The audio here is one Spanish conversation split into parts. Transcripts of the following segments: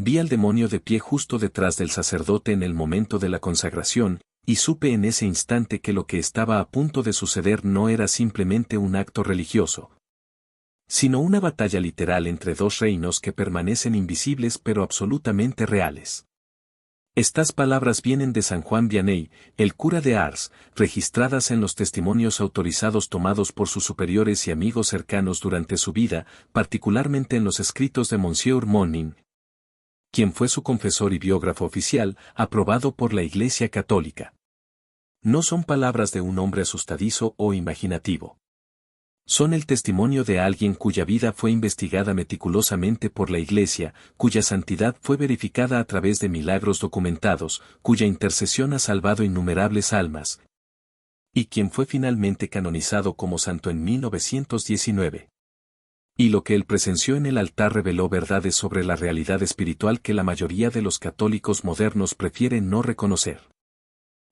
Vi al demonio de pie justo detrás del sacerdote en el momento de la consagración, y supe en ese instante que lo que estaba a punto de suceder no era simplemente un acto religioso, sino una batalla literal entre dos reinos que permanecen invisibles pero absolutamente reales. Estas palabras vienen de San Juan Vianney, el cura de Ars, registradas en los testimonios autorizados tomados por sus superiores y amigos cercanos durante su vida, particularmente en los escritos de Monsieur Monin, quien fue su confesor y biógrafo oficial, aprobado por la Iglesia Católica. No son palabras de un hombre asustadizo o imaginativo. Son el testimonio de alguien cuya vida fue investigada meticulosamente por la Iglesia, cuya santidad fue verificada a través de milagros documentados, cuya intercesión ha salvado innumerables almas, y quien fue finalmente canonizado como santo en 1919. Y lo que él presenció en el altar reveló verdades sobre la realidad espiritual que la mayoría de los católicos modernos prefieren no reconocer.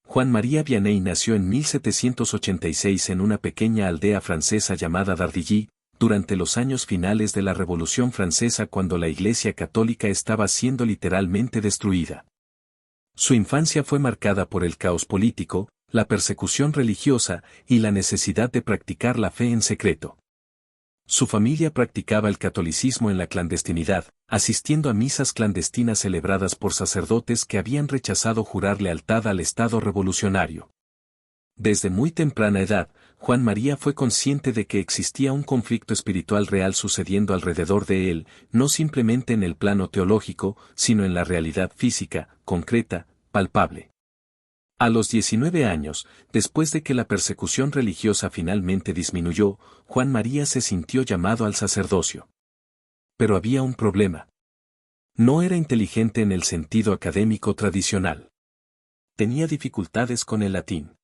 Juan María Vianney nació en 1786 en una pequeña aldea francesa llamada Dardilly, durante los años finales de la Revolución Francesa cuando la Iglesia Católica estaba siendo literalmente destruida. Su infancia fue marcada por el caos político, la persecución religiosa y la necesidad de practicar la fe en secreto. Su familia practicaba el catolicismo en la clandestinidad, asistiendo a misas clandestinas celebradas por sacerdotes que habían rechazado jurar lealtad al Estado revolucionario. Desde muy temprana edad, Juan María fue consciente de que existía un conflicto espiritual real sucediendo alrededor de él, no simplemente en el plano teológico, sino en la realidad física, concreta, palpable. A los 19 años, después de que la persecución religiosa finalmente disminuyó, Juan María se sintió llamado al sacerdocio. Pero había un problema. No era inteligente en el sentido académico tradicional. Tenía dificultades con el latín.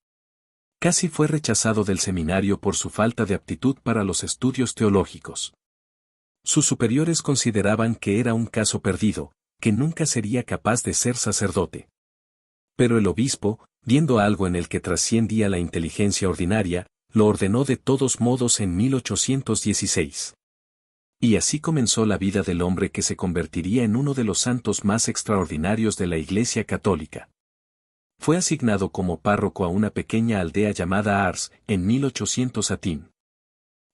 Casi fue rechazado del seminario por su falta de aptitud para los estudios teológicos. Sus superiores consideraban que era un caso perdido, que nunca sería capaz de ser sacerdote. Pero el obispo, viendo algo en el que trasciendía la inteligencia ordinaria, lo ordenó de todos modos en 1816. Y así comenzó la vida del hombre que se convertiría en uno de los santos más extraordinarios de la Iglesia Católica. Fue asignado como párroco a una pequeña aldea llamada Ars, en 1800 Atín.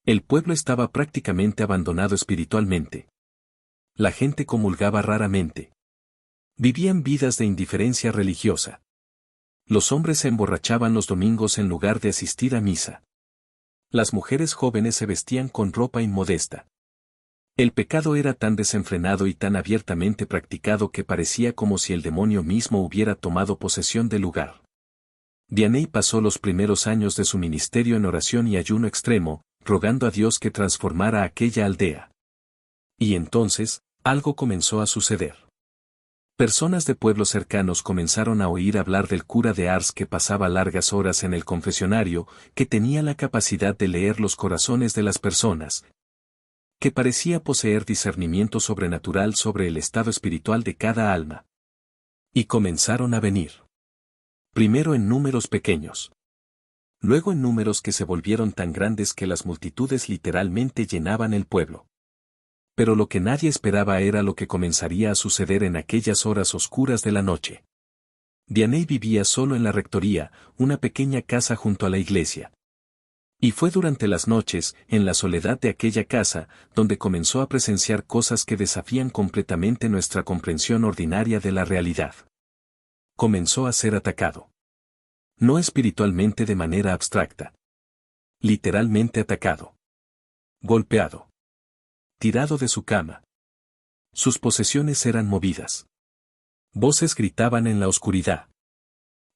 El pueblo estaba prácticamente abandonado espiritualmente. La gente comulgaba raramente. Vivían vidas de indiferencia religiosa. Los hombres se emborrachaban los domingos en lugar de asistir a misa. Las mujeres jóvenes se vestían con ropa inmodesta. El pecado era tan desenfrenado y tan abiertamente practicado que parecía como si el demonio mismo hubiera tomado posesión del lugar. Vianney pasó los primeros años de su ministerio en oración y ayuno extremo, rogando a Dios que transformara aquella aldea. Y entonces, algo comenzó a suceder. Personas de pueblos cercanos comenzaron a oír hablar del cura de Ars que pasaba largas horas en el confesionario, que tenía la capacidad de leer los corazones de las personas, que parecía poseer discernimiento sobrenatural sobre el estado espiritual de cada alma. Y comenzaron a venir. Primero en números pequeños. Luego en números que se volvieron tan grandes que las multitudes literalmente llenaban el pueblo. Pero lo que nadie esperaba era lo que comenzaría a suceder en aquellas horas oscuras de la noche. Vianney vivía solo en la rectoría, una pequeña casa junto a la iglesia. Y fue durante las noches, en la soledad de aquella casa, donde comenzó a presenciar cosas que desafían completamente nuestra comprensión ordinaria de la realidad. Comenzó a ser atacado. No espiritualmente de manera abstracta. Literalmente atacado. Golpeado. Tirado de su cama. Sus posesiones eran movidas. Voces gritaban en la oscuridad.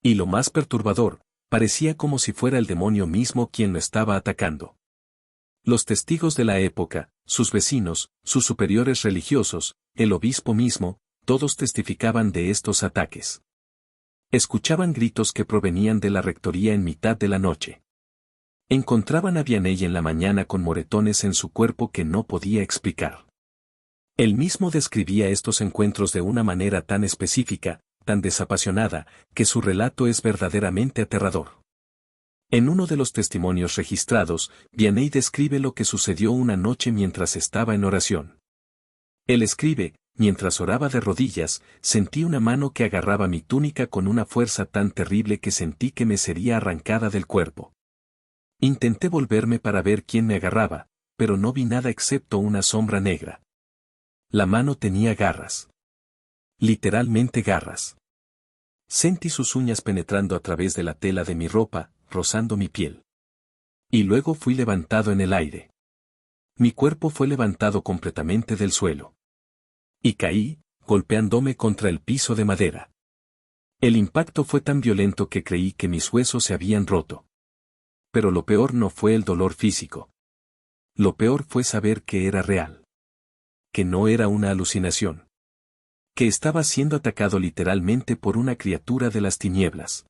Y lo más perturbador, parecía como si fuera el demonio mismo quien lo estaba atacando. Los testigos de la época, sus vecinos, sus superiores religiosos, el obispo mismo, todos testificaban de estos ataques. Escuchaban gritos que provenían de la rectoría en mitad de la noche. Encontraban a Vianney en la mañana con moretones en su cuerpo que no podía explicar. Él mismo describía estos encuentros de una manera tan específica, tan desapasionada, que su relato es verdaderamente aterrador. En uno de los testimonios registrados, Vianney describe lo que sucedió una noche mientras estaba en oración. Él escribe, mientras oraba de rodillas, sentí una mano que agarraba mi túnica con una fuerza tan terrible que sentí que me sería arrancada del cuerpo. Intenté volverme para ver quién me agarraba, pero no vi nada excepto una sombra negra. La mano tenía garras. Literalmente garras. Sentí sus uñas penetrando a través de la tela de mi ropa, rozando mi piel. Y luego fui levantado en el aire. Mi cuerpo fue levantado completamente del suelo. Y caí, golpeándome contra el piso de madera. El impacto fue tan violento que creí que mis huesos se habían roto. Pero lo peor no fue el dolor físico. Lo peor fue saber que era real. Que no era una alucinación. Que estaba siendo atacado literalmente por una criatura de las tinieblas.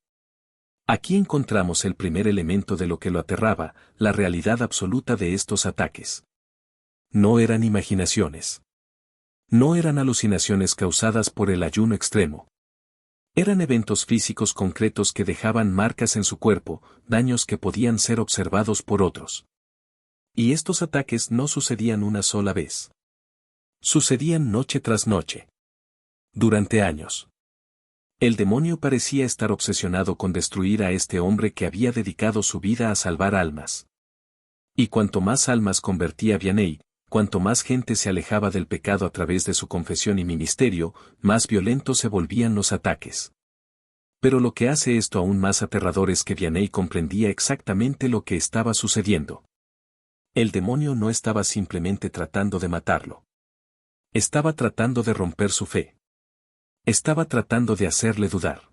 Aquí encontramos el primer elemento de lo que lo aterraba, la realidad absoluta de estos ataques. No eran imaginaciones. No eran alucinaciones causadas por el ayuno extremo. Eran eventos físicos concretos que dejaban marcas en su cuerpo, daños que podían ser observados por otros. Y estos ataques no sucedían una sola vez. Sucedían noche tras noche. Durante años. El demonio parecía estar obsesionado con destruir a este hombre que había dedicado su vida a salvar almas. Y cuanto más almas convertía Vianney, cuanto más gente se alejaba del pecado a través de su confesión y ministerio, más violentos se volvían los ataques. Pero lo que hace esto aún más aterrador es que Vianney comprendía exactamente lo que estaba sucediendo. El demonio no estaba simplemente tratando de matarlo. Estaba tratando de romper su fe. Estaba tratando de hacerle dudar.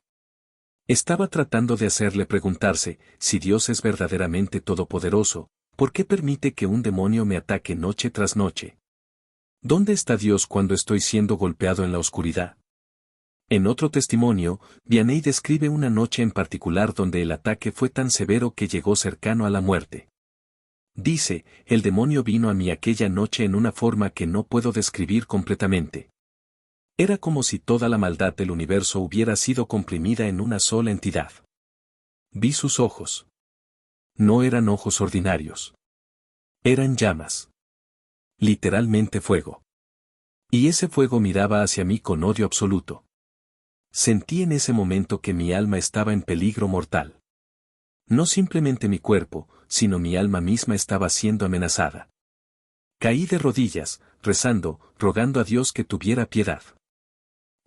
Estaba tratando de hacerle preguntarse, si Dios es verdaderamente todopoderoso, ¿por qué permite que un demonio me ataque noche tras noche? ¿Dónde está Dios cuando estoy siendo golpeado en la oscuridad? En otro testimonio, Vianney describe una noche en particular donde el ataque fue tan severo que llegó cercano a la muerte. Dice, el demonio vino a mí aquella noche en una forma que no puedo describir completamente. Era como si toda la maldad del universo hubiera sido comprimida en una sola entidad. Vi sus ojos. No eran ojos ordinarios. Eran llamas. Literalmente fuego. Y ese fuego miraba hacia mí con odio absoluto. Sentí en ese momento que mi alma estaba en peligro mortal. No simplemente mi cuerpo, sino mi alma misma estaba siendo amenazada. Caí de rodillas, rezando, rogando a Dios que tuviera piedad.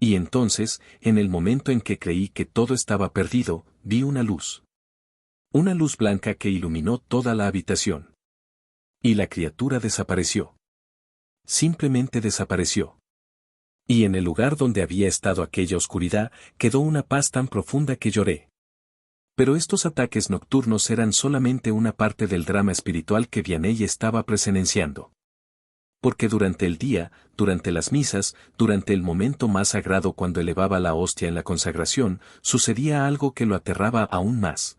Y entonces, en el momento en que creí que todo estaba perdido, vi una luz. Una luz blanca que iluminó toda la habitación. Y la criatura desapareció. Simplemente desapareció. Y en el lugar donde había estado aquella oscuridad, quedó una paz tan profunda que lloré. Pero estos ataques nocturnos eran solamente una parte del drama espiritual que Vianney estaba presenciando. Porque durante el día, durante las misas, durante el momento más sagrado cuando elevaba la hostia en la consagración, sucedía algo que lo aterraba aún más.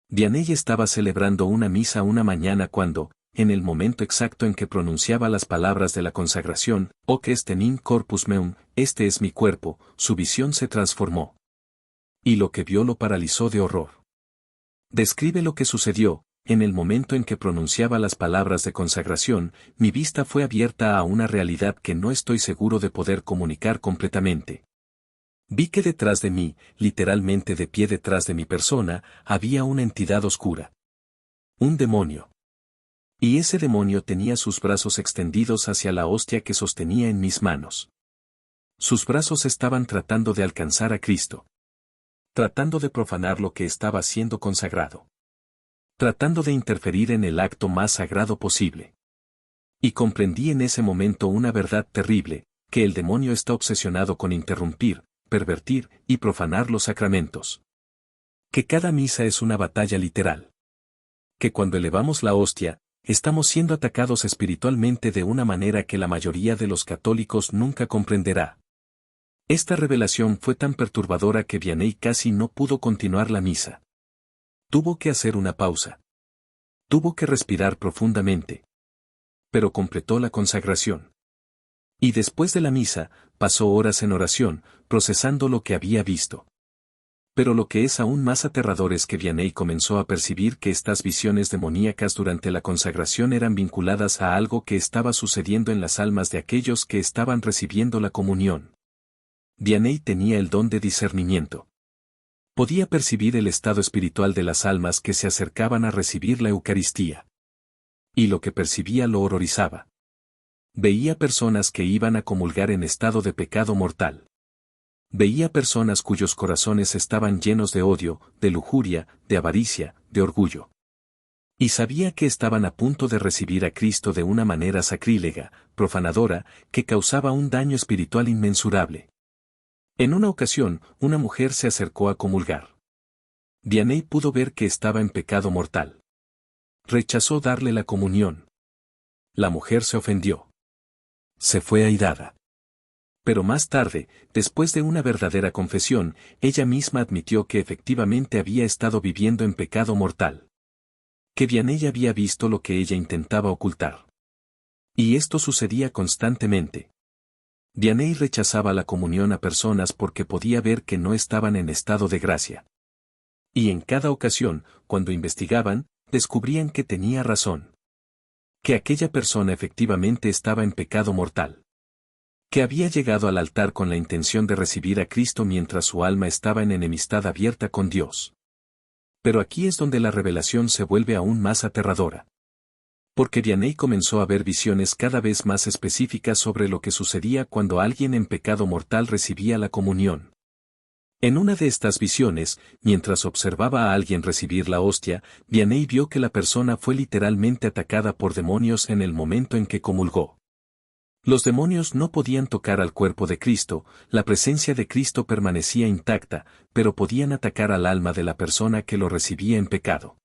Vianney estaba celebrando una misa una mañana cuando, en el momento exacto en que pronunciaba las palabras de la consagración, «Hoc est in corpus meum», este es mi cuerpo, su visión se transformó. Y lo que vio lo paralizó de horror. Describe lo que sucedió. En el momento en que pronunciaba las palabras de consagración, mi vista fue abierta a una realidad que no estoy seguro de poder comunicar completamente. Vi que detrás de mí, literalmente de pie detrás de mi persona, había una entidad oscura. Un demonio. Y ese demonio tenía sus brazos extendidos hacia la hostia que sostenía en mis manos. Sus brazos estaban tratando de alcanzar a Cristo. Tratando de profanar lo que estaba siendo consagrado. Tratando de interferir en el acto más sagrado posible. Y comprendí en ese momento una verdad terrible, que el demonio está obsesionado con interrumpir, pervertir y profanar los sacramentos. Que cada misa es una batalla literal. Que cuando elevamos la hostia, estamos siendo atacados espiritualmente de una manera que la mayoría de los católicos nunca comprenderá. Esta revelación fue tan perturbadora que Vianney casi no pudo continuar la misa. Tuvo que hacer una pausa. Tuvo que respirar profundamente. Pero completó la consagración. Y después de la misa, pasó horas en oración, procesando lo que había visto. Pero lo que es aún más aterrador es que Vianney comenzó a percibir que estas visiones demoníacas durante la consagración eran vinculadas a algo que estaba sucediendo en las almas de aquellos que estaban recibiendo la comunión. Vianney tenía el don de discernimiento. Podía percibir el estado espiritual de las almas que se acercaban a recibir la Eucaristía. Y lo que percibía lo horrorizaba. Veía personas que iban a comulgar en estado de pecado mortal. Veía personas cuyos corazones estaban llenos de odio, de lujuria, de avaricia, de orgullo. Y sabía que estaban a punto de recibir a Cristo de una manera sacrílega, profanadora, que causaba un daño espiritual inmensurable. En una ocasión, una mujer se acercó a comulgar. Vianney pudo ver que estaba en pecado mortal. Rechazó darle la comunión. La mujer se ofendió. Se fue airada. Pero más tarde, después de una verdadera confesión, ella misma admitió que efectivamente había estado viviendo en pecado mortal. Que Vianney había visto lo que ella intentaba ocultar. Y esto sucedía constantemente. Vianney rechazaba la comunión a personas porque podía ver que no estaban en estado de gracia. Y en cada ocasión, cuando investigaban, descubrían que tenía razón. Que aquella persona efectivamente estaba en pecado mortal. Que había llegado al altar con la intención de recibir a Cristo mientras su alma estaba en enemistad abierta con Dios. Pero aquí es donde la revelación se vuelve aún más aterradora. Porque Vianney comenzó a ver visiones cada vez más específicas sobre lo que sucedía cuando alguien en pecado mortal recibía la comunión. En una de estas visiones, mientras observaba a alguien recibir la hostia, Vianney vio que la persona fue literalmente atacada por demonios en el momento en que comulgó. Los demonios no podían tocar al cuerpo de Cristo, la presencia de Cristo permanecía intacta, pero podían atacar al alma de la persona que lo recibía en pecado.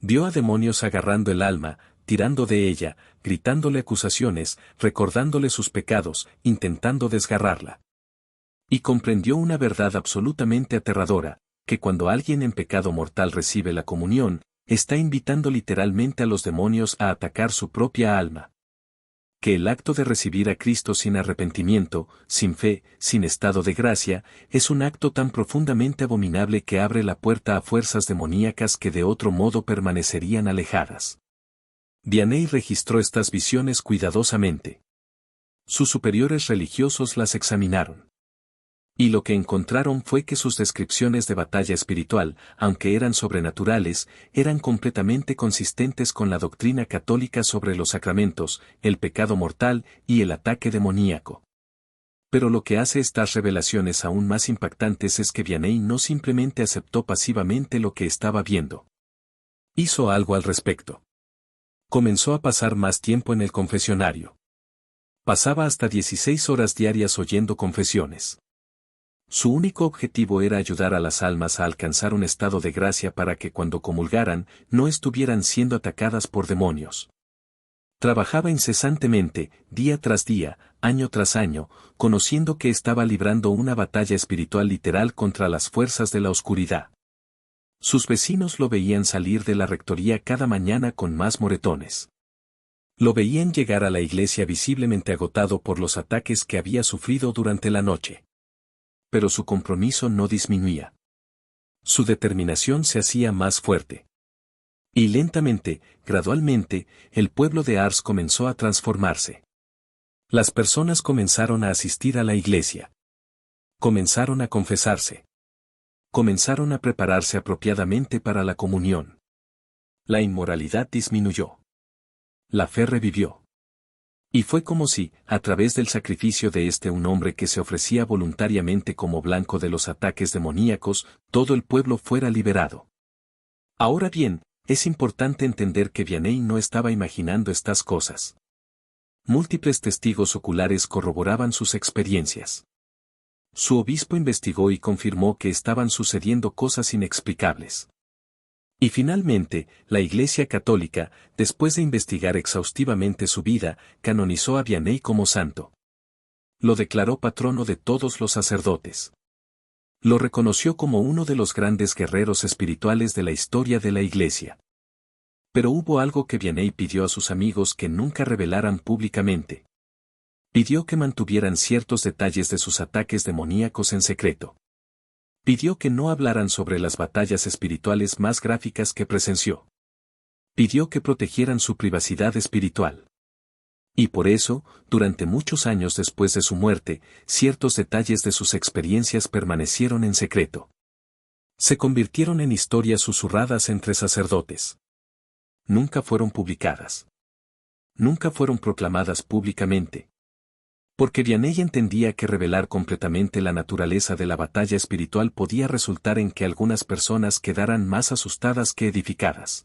Vio a demonios agarrando el alma, tirando de ella, gritándole acusaciones, recordándole sus pecados, intentando desgarrarla. Y comprendió una verdad absolutamente aterradora, que cuando alguien en pecado mortal recibe la comunión, está invitando literalmente a los demonios a atacar su propia alma. Que el acto de recibir a Cristo sin arrepentimiento, sin fe, sin estado de gracia, es un acto tan profundamente abominable que abre la puerta a fuerzas demoníacas que de otro modo permanecerían alejadas. Vianney registró estas visiones cuidadosamente. Sus superiores religiosos las examinaron. Y lo que encontraron fue que sus descripciones de batalla espiritual, aunque eran sobrenaturales, eran completamente consistentes con la doctrina católica sobre los sacramentos, el pecado mortal y el ataque demoníaco. Pero lo que hace estas revelaciones aún más impactantes es que Vianney no simplemente aceptó pasivamente lo que estaba viendo. Hizo algo al respecto. Comenzó a pasar más tiempo en el confesionario. Pasaba hasta 16 horas diarias oyendo confesiones. Su único objetivo era ayudar a las almas a alcanzar un estado de gracia para que cuando comulgaran, no estuvieran siendo atacadas por demonios. Trabajaba incesantemente, día tras día, año tras año, conociendo que estaba librando una batalla espiritual literal contra las fuerzas de la oscuridad. Sus vecinos lo veían salir de la rectoría cada mañana con más moretones. Lo veían llegar a la iglesia visiblemente agotado por los ataques que había sufrido durante la noche. Pero su compromiso no disminuía. Su determinación se hacía más fuerte. Y lentamente, gradualmente, el pueblo de Ars comenzó a transformarse. Las personas comenzaron a asistir a la iglesia. Comenzaron a confesarse. Comenzaron a prepararse apropiadamente para la comunión. La inmoralidad disminuyó. La fe revivió. Y fue como si, a través del sacrificio de un hombre que se ofrecía voluntariamente como blanco de los ataques demoníacos, todo el pueblo fuera liberado. Ahora bien, es importante entender que Vianney no estaba imaginando estas cosas. Múltiples testigos oculares corroboraban sus experiencias. Su obispo investigó y confirmó que estaban sucediendo cosas inexplicables. Y finalmente, la Iglesia Católica, después de investigar exhaustivamente su vida, canonizó a Vianney como santo. Lo declaró patrono de todos los sacerdotes. Lo reconoció como uno de los grandes guerreros espirituales de la historia de la Iglesia. Pero hubo algo que Vianney pidió a sus amigos que nunca revelaran públicamente. Pidió que mantuvieran ciertos detalles de sus ataques demoníacos en secreto. Pidió que no hablaran sobre las batallas espirituales más gráficas que presenció. Pidió que protegieran su privacidad espiritual. Y por eso, durante muchos años después de su muerte, ciertos detalles de sus experiencias permanecieron en secreto. Se convirtieron en historias susurradas entre sacerdotes. Nunca fueron publicadas. Nunca fueron proclamadas públicamente. Porque Vianney entendía que revelar completamente la naturaleza de la batalla espiritual podía resultar en que algunas personas quedaran más asustadas que edificadas.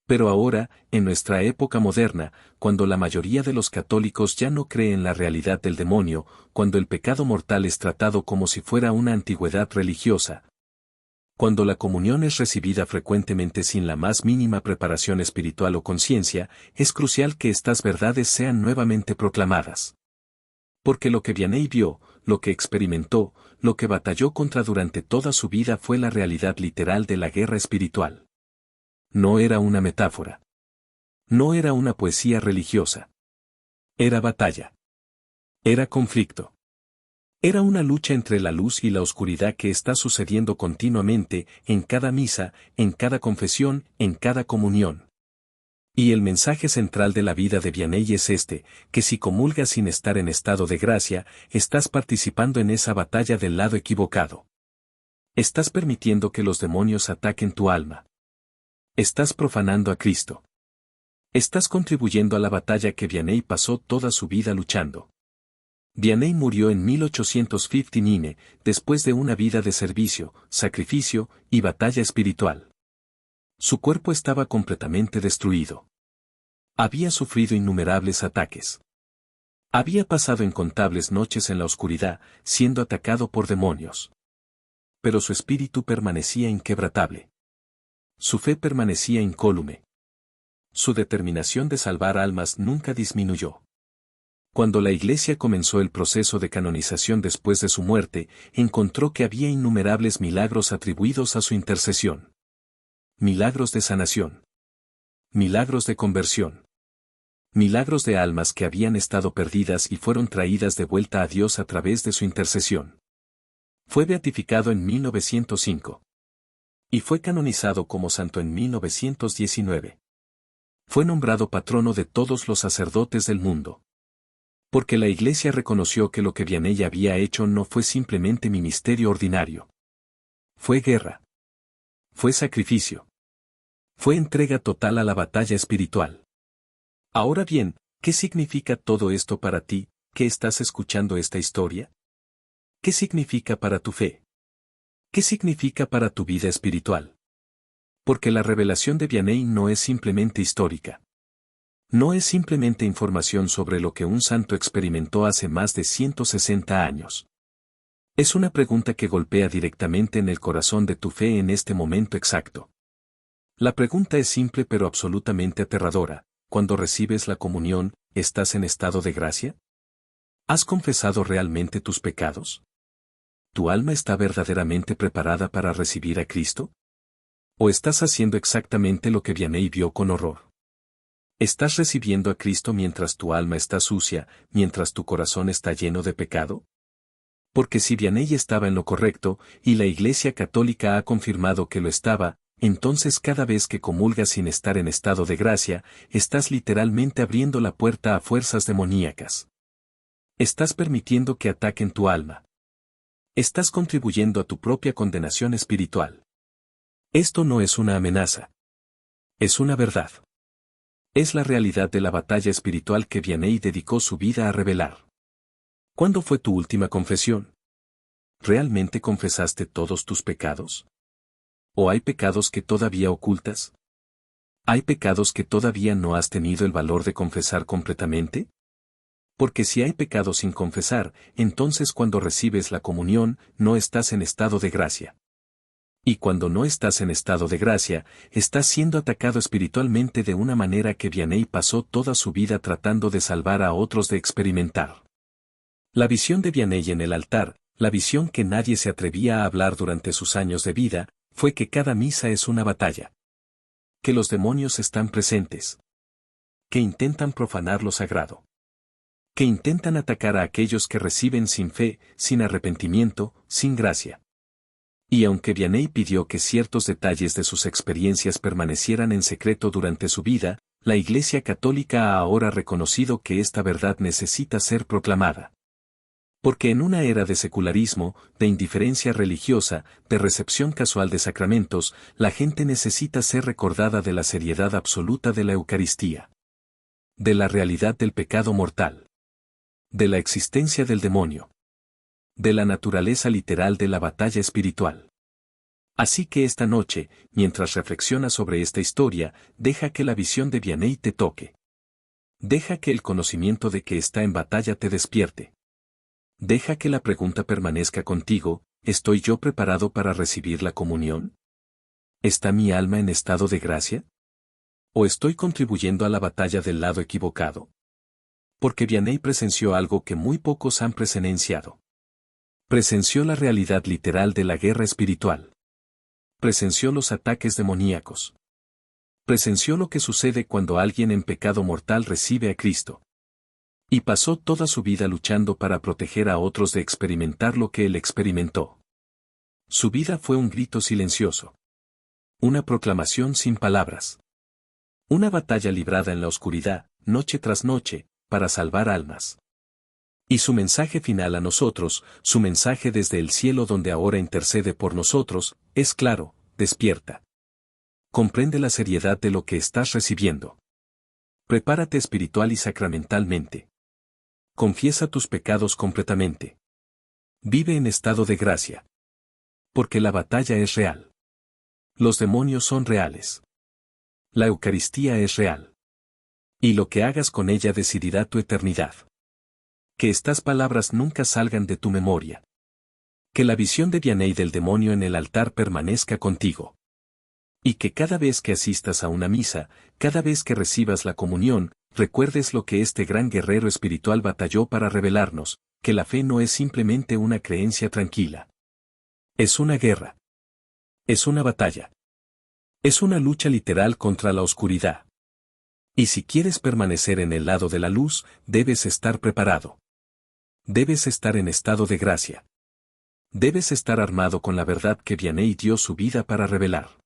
Pero ahora, en nuestra época moderna, cuando la mayoría de los católicos ya no cree en la realidad del demonio, cuando el pecado mortal es tratado como si fuera una antigüedad religiosa, cuando la comunión es recibida frecuentemente sin la más mínima preparación espiritual o conciencia, es crucial que estas verdades sean nuevamente proclamadas. Porque lo que Vianney vio, lo que experimentó, lo que batalló contra durante toda su vida fue la realidad literal de la guerra espiritual. No era una metáfora. No era una poesía religiosa. Era batalla. Era conflicto. Era una lucha entre la luz y la oscuridad que está sucediendo continuamente, en cada misa, en cada confesión, en cada comunión. Y el mensaje central de la vida de Vianney es este, que si comulgas sin estar en estado de gracia, estás participando en esa batalla del lado equivocado. Estás permitiendo que los demonios ataquen tu alma. Estás profanando a Cristo. Estás contribuyendo a la batalla que Vianney pasó toda su vida luchando. Vianney murió en 1859, después de una vida de servicio, sacrificio y batalla espiritual. Su cuerpo estaba completamente destruido. Había sufrido innumerables ataques. Había pasado incontables noches en la oscuridad, siendo atacado por demonios. Pero su espíritu permanecía inquebrantable. Su fe permanecía incólume. Su determinación de salvar almas nunca disminuyó. Cuando la Iglesia comenzó el proceso de canonización después de su muerte, encontró que había innumerables milagros atribuidos a su intercesión. Milagros de sanación. Milagros de conversión. Milagros de almas que habían estado perdidas y fueron traídas de vuelta a Dios a través de su intercesión. Fue beatificado en 1905. Y fue canonizado como santo en 1919. Fue nombrado patrono de todos los sacerdotes del mundo. Porque la Iglesia reconoció que lo que Vianney había hecho no fue simplemente ministerio ordinario. Fue guerra. Fue sacrificio. Fue entrega total a la batalla espiritual. Ahora bien, ¿qué significa todo esto para ti, que estás escuchando esta historia? ¿Qué significa para tu fe? ¿Qué significa para tu vida espiritual? Porque la revelación de Vianney no es simplemente histórica. No es simplemente información sobre lo que un santo experimentó hace más de 160 años. Es una pregunta que golpea directamente en el corazón de tu fe en este momento exacto. La pregunta es simple pero absolutamente aterradora. Cuando recibes la comunión, ¿estás en estado de gracia? ¿Has confesado realmente tus pecados? ¿Tu alma está verdaderamente preparada para recibir a Cristo? ¿O estás haciendo exactamente lo que Vianney vio con horror? ¿Estás recibiendo a Cristo mientras tu alma está sucia, mientras tu corazón está lleno de pecado? Porque si Vianney estaba en lo correcto, y la Iglesia Católica ha confirmado que lo estaba, entonces cada vez que comulgas sin estar en estado de gracia, estás literalmente abriendo la puerta a fuerzas demoníacas. Estás permitiendo que ataquen tu alma. Estás contribuyendo a tu propia condenación espiritual. Esto no es una amenaza. Es una verdad. Es la realidad de la batalla espiritual que Vianney dedicó su vida a revelar. ¿Cuándo fue tu última confesión? ¿Realmente confesaste todos tus pecados? ¿O hay pecados que todavía ocultas? ¿Hay pecados que todavía no has tenido el valor de confesar completamente? Porque si hay pecados sin confesar, entonces cuando recibes la comunión, no estás en estado de gracia. Y cuando no estás en estado de gracia, estás siendo atacado espiritualmente de una manera que Vianney pasó toda su vida tratando de salvar a otros de experimentar. La visión de Vianney en el altar, la visión que nadie se atrevía a hablar durante sus años de vida, fue que cada misa es una batalla. Que los demonios están presentes. Que intentan profanar lo sagrado. Que intentan atacar a aquellos que reciben sin fe, sin arrepentimiento, sin gracia. Y aunque Vianney pidió que ciertos detalles de sus experiencias permanecieran en secreto durante su vida, la Iglesia Católica ha ahora reconocido que esta verdad necesita ser proclamada. Porque en una era de secularismo, de indiferencia religiosa, de recepción casual de sacramentos, la gente necesita ser recordada de la seriedad absoluta de la Eucaristía. De la realidad del pecado mortal. De la existencia del demonio. De la naturaleza literal de la batalla espiritual. Así que esta noche, mientras reflexionas sobre esta historia, deja que la visión de Vianney te toque. Deja que el conocimiento de que está en batalla te despierte. Deja que la pregunta permanezca contigo, ¿estoy yo preparado para recibir la comunión? ¿Está mi alma en estado de gracia? ¿O estoy contribuyendo a la batalla del lado equivocado? Porque Vianney presenció algo que muy pocos han presenciado. Presenció la realidad literal de la guerra espiritual. Presenció los ataques demoníacos. Presenció lo que sucede cuando alguien en pecado mortal recibe a Cristo. Y pasó toda su vida luchando para proteger a otros de experimentar lo que él experimentó. Su vida fue un grito silencioso. Una proclamación sin palabras. Una batalla librada en la oscuridad, noche tras noche, para salvar almas. Y su mensaje final a nosotros, su mensaje desde el cielo donde ahora intercede por nosotros, es claro: despierta. Comprende la seriedad de lo que estás recibiendo. Prepárate espiritual y sacramentalmente. Confiesa tus pecados completamente. Vive en estado de gracia. Porque la batalla es real. Los demonios son reales. La Eucaristía es real. Y lo que hagas con ella decidirá tu eternidad. Que estas palabras nunca salgan de tu memoria. Que la visión de Vianney del demonio en el altar permanezca contigo. Y que cada vez que asistas a una misa, cada vez que recibas la comunión, recuerdes lo que este gran guerrero espiritual batalló para revelarnos, que la fe no es simplemente una creencia tranquila. Es una guerra. Es una batalla. Es una lucha literal contra la oscuridad. Y si quieres permanecer en el lado de la luz, debes estar preparado. Debes estar en estado de gracia. Debes estar armado con la verdad que Vianney dio su vida para revelar.